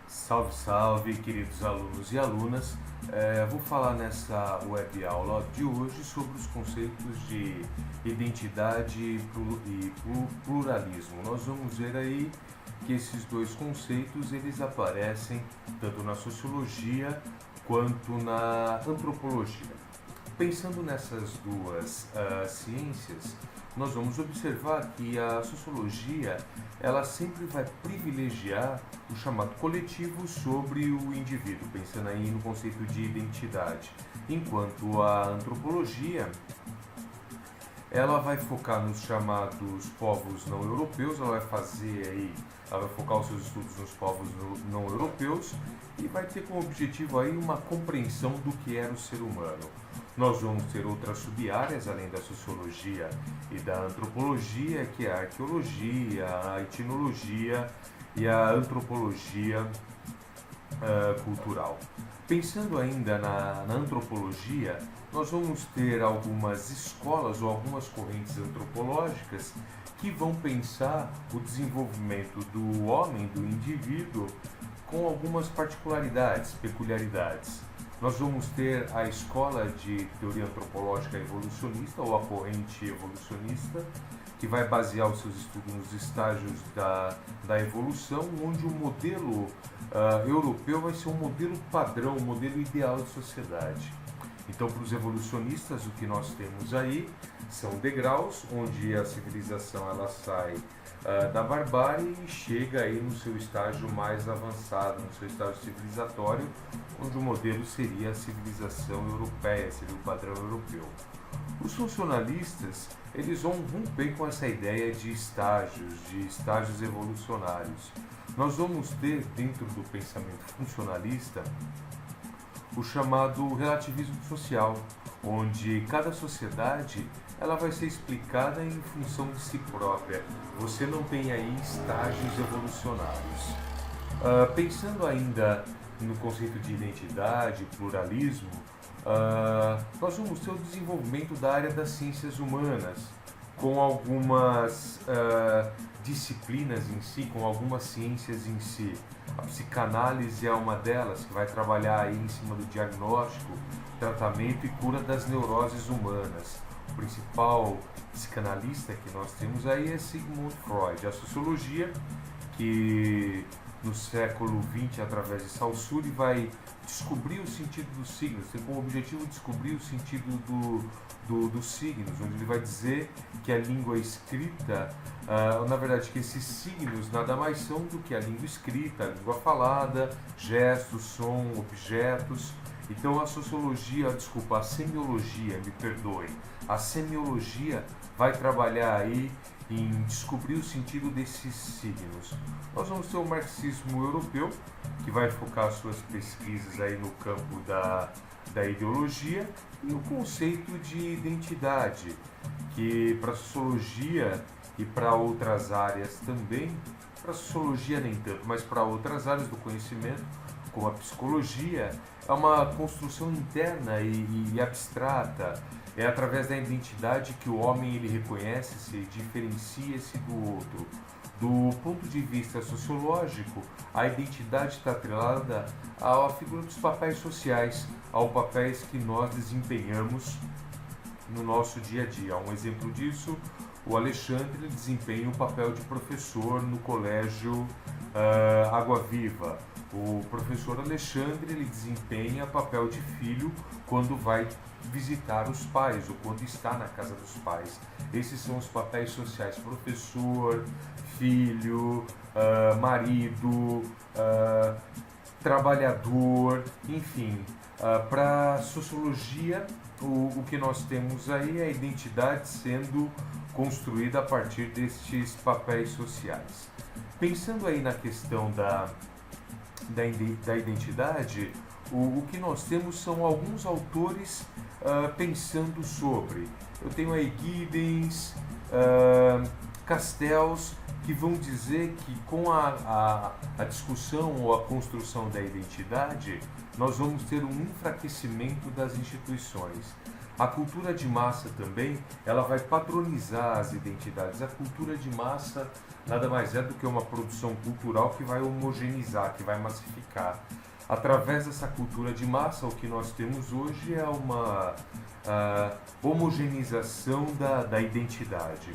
Salve, salve, queridos alunos e alunas. Vou falar nessa web aula de hoje sobre os conceitos de identidade e pluralismo. Nós vamos ver aí que esses dois conceitos eles aparecem tanto na sociologia quanto na antropologia. Pensando nessas duas ciências, nós vamos observar que a sociologia ela sempre vai privilegiar o chamado coletivo sobre o indivíduo, pensando aí no conceito de identidade, enquanto a antropologia ela vai focar nos chamados povos não europeus, ela vai focar os seus estudos nos povos não europeus e vai ter como objetivo aí uma compreensão do que era o ser humano. Nós vamos ter outras sub-áreas além da sociologia e da antropologia, que é a arqueologia, a etnologia e a antropologia cultural. Pensando ainda na antropologia, nós vamos ter algumas escolas ou algumas correntes antropológicas que vão pensar o desenvolvimento do homem, do indivíduo, com algumas particularidades, peculiaridades. Nós vamos ter a escola de teoria antropológica evolucionista ou a corrente evolucionista, que vai basear os seus estudos nos estágios da evolução, onde o modelo europeu vai ser um modelo padrão, um modelo ideal de sociedade. Então, para os evolucionistas, o que nós temos aí são degraus, onde a civilização ela sai da barbárie e chega aí no seu estágio mais avançado, no seu estágio civilizatório, onde o modelo seria a civilização europeia, seria o padrão europeu. Os funcionalistas, eles vão romper com essa ideia de estágios evolucionários. Nós vamos ter, dentro do pensamento funcionalista, o chamado relativismo social, onde cada sociedade ela vai ser explicada em função de si própria. Você não tem aí estágios evolucionários. Pensando ainda no conceito de identidade, pluralismo, nós vamos ter o desenvolvimento da área das ciências humanas, com algumas disciplinas em si, com algumas ciências em si. A psicanálise é uma delas, que vai trabalhar aí em cima do diagnóstico, tratamento e cura das neuroses humanas. O principal psicanalista que nós temos aí é Sigmund Freud. A sociologia, que no século XX, através de Saussure, vai descobrir o sentido dos signos, tem como objetivo descobrir o sentido dos signos, onde ele vai dizer que a língua escrita, na verdade, que esses signos nada mais são do que a língua escrita, a língua falada, gestos, som, objetos. Então a semiologia, me perdoem, a semiologia vai trabalhar aí em descobrir o sentido desses signos. Nós vamos ter o marxismo europeu, que vai focar suas pesquisas aí no campo da ideologia e o conceito de identidade, que para a sociologia e para outras áreas também, para a sociologia nem tanto, mas para outras áreas do conhecimento, como a psicologia, é uma construção interna e abstrata. É através da identidade que o homem ele reconhece-se, diferencia-se do outro. Do ponto de vista sociológico, a identidade está atrelada à figura dos papéis sociais, aos papéis que nós desempenhamos no nosso dia a dia. Um exemplo disso, o Alexandre desempenha o papel de professor no colégio Água Viva. O professor Alexandre ele desempenha papel de filho quando vai visitar os pais ou quando está na casa dos pais. Esses são os papéis sociais: professor, filho, marido, trabalhador, enfim. Para a sociologia, o que nós temos aí é a identidade sendo construída a partir destes papéis sociais. Pensando aí na questão da identidade, o que nós temos são alguns autores pensando sobre. Eu tenho aí Giddens, Castells, que vão dizer que com a discussão ou a construção da identidade, nós vamos ter um enfraquecimento das instituições. A cultura de massa também, ela vai padronizar as identidades. A cultura de massa nada mais é do que uma produção cultural que vai homogeneizar, que vai massificar. Através dessa cultura de massa, o que nós temos hoje é uma homogeneização da identidade.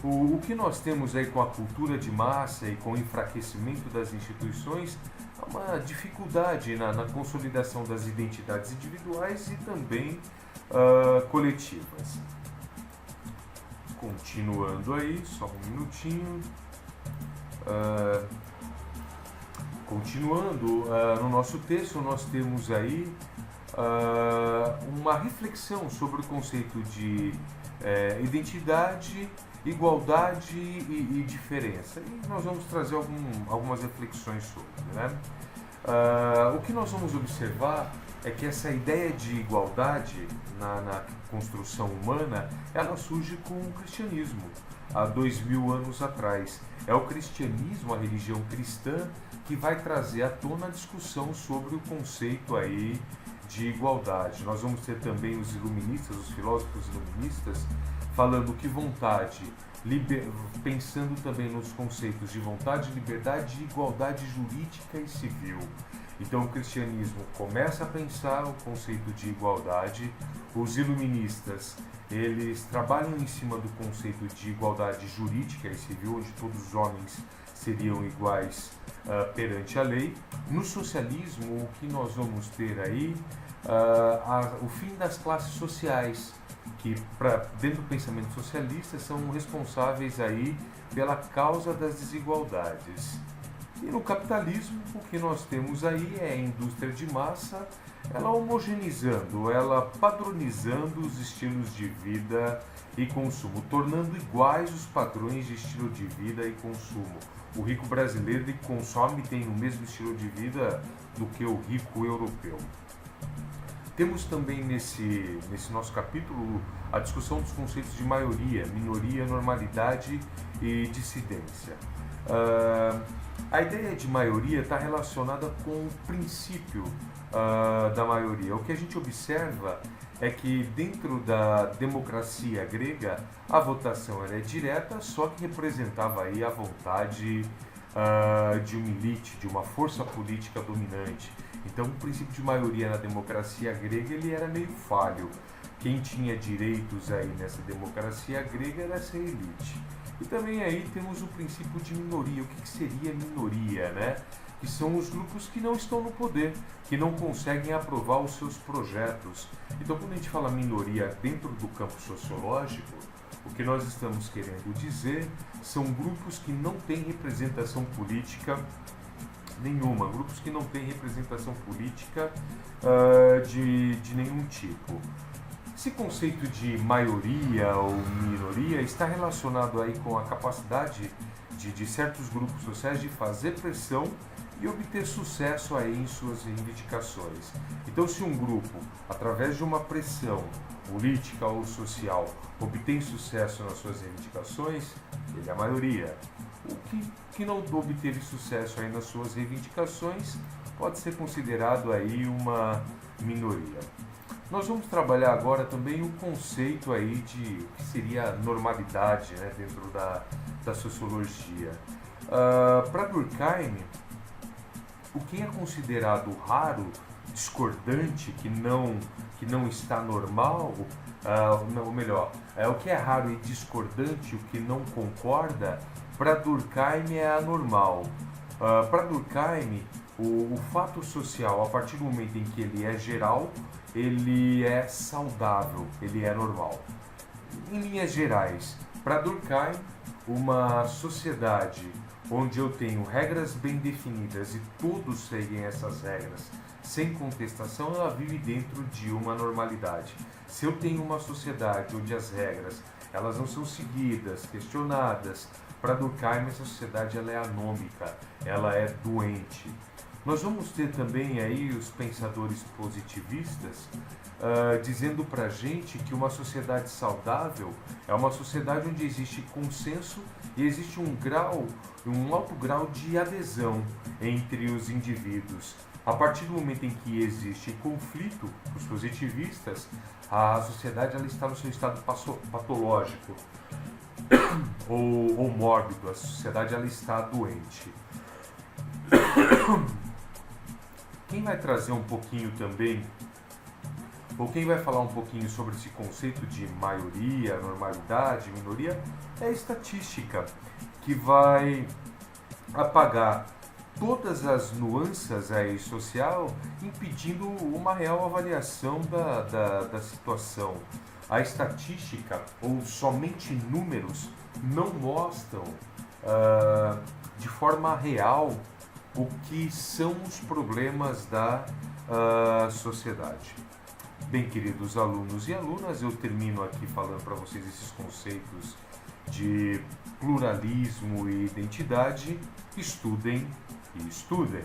O que nós temos aí com a cultura de massa e com o enfraquecimento das instituições é uma dificuldade na consolidação das identidades individuais e também coletivas. Continuando aí, só um minutinho. Continuando no nosso texto, nós temos aí uma reflexão sobre o conceito de identidade, igualdade e diferença. E nós vamos trazer algumas reflexões sobre, né? O que nós vamos observar é que essa ideia de igualdade na construção humana, ela surge com o cristianismo, há 2000 anos atrás. É o cristianismo, a religião cristã, que vai trazer à tona a discussão sobre o conceito aí de igualdade. Nós vamos ter também os iluministas, os filósofos iluministas, falando que vontade, pensando também nos conceitos de vontade, liberdade e igualdade jurídica e civil. Então o cristianismo começa a pensar o conceito de igualdade, os iluministas, eles trabalham em cima do conceito de igualdade jurídica e civil, onde todos os homens seriam iguais perante a lei. No socialismo, o que nós vamos ter aí, o fim das classes sociais, que dentro do pensamento socialista são responsáveis aí pela causa das desigualdades. E no capitalismo, o que nós temos aí é a indústria de massa, ela homogeneizando, ela padronizando os estilos de vida e consumo, tornando iguais os padrões de estilo de vida e consumo. O rico brasileiro consome e tem o mesmo estilo de vida do que o rico europeu. Temos também nesse nosso capítulo a discussão dos conceitos de maioria, minoria, normalidade e dissidência. A ideia de maioria está relacionada com o princípio da maioria. O que a gente observa é que dentro da democracia grega a votação era direta, só que representava aí a vontade de uma elite, de uma força política dominante. Então o princípio de maioria na democracia grega ele era meio falho. Quem tinha direitos aí nessa democracia grega era essa elite. E também aí temos o princípio de minoria. O que seria minoria, né? Que são os grupos que não estão no poder, que não conseguem aprovar os seus projetos. Então, quando a gente fala minoria dentro do campo sociológico, o que nós estamos querendo dizer são grupos que não têm representação política nenhuma, grupos que não têm representação política de nenhum tipo. Esse conceito de maioria ou minoria está relacionado aí com a capacidade de certos grupos sociais de fazer pressão e obter sucesso aí em suas reivindicações. Então, se um grupo, através de uma pressão política ou social, obtém sucesso nas suas reivindicações, ele é a maioria. O que não obteve sucesso aí nas suas reivindicações pode ser considerado aí uma minoria. Nós vamos trabalhar agora também o conceito aí de o que seria normalidade, né, dentro da sociologia. Para Durkheim, o que é considerado raro, discordante, que não está normal, ou melhor, o que é raro e discordante, o que não concorda, para Durkheim é anormal. Para Durkheim, o fato social, a partir do momento em que ele é geral, ele é saudável, ele é normal. Em linhas gerais, para Durkheim, uma sociedade onde eu tenho regras bem definidas e todos seguem essas regras sem contestação, ela vive dentro de uma normalidade. Se eu tenho uma sociedade onde as regras elas não são seguidas, questionadas, para Durkheim essa sociedade ela é anômica, ela é doente. Nós vamos ter também aí os pensadores positivistas dizendo pra gente que uma sociedade saudável é uma sociedade onde existe consenso e existe um alto grau de adesão entre os indivíduos. A partir do momento em que existe conflito, os positivistas, a sociedade ela está no seu estado patológico ou mórbido, a sociedade ela está doente. Quem vai trazer um pouquinho também, ou quem vai falar um pouquinho sobre esse conceito de maioria, normalidade, minoria, é a estatística, que vai apagar todas as nuances aí social, impedindo uma real avaliação da situação. A estatística, ou somente números, não mostram de forma real o que são os problemas da sociedade. Bem, queridos alunos e alunas, eu termino aqui falando para vocês esses conceitos de pluralismo e identidade. Estudem e estudem.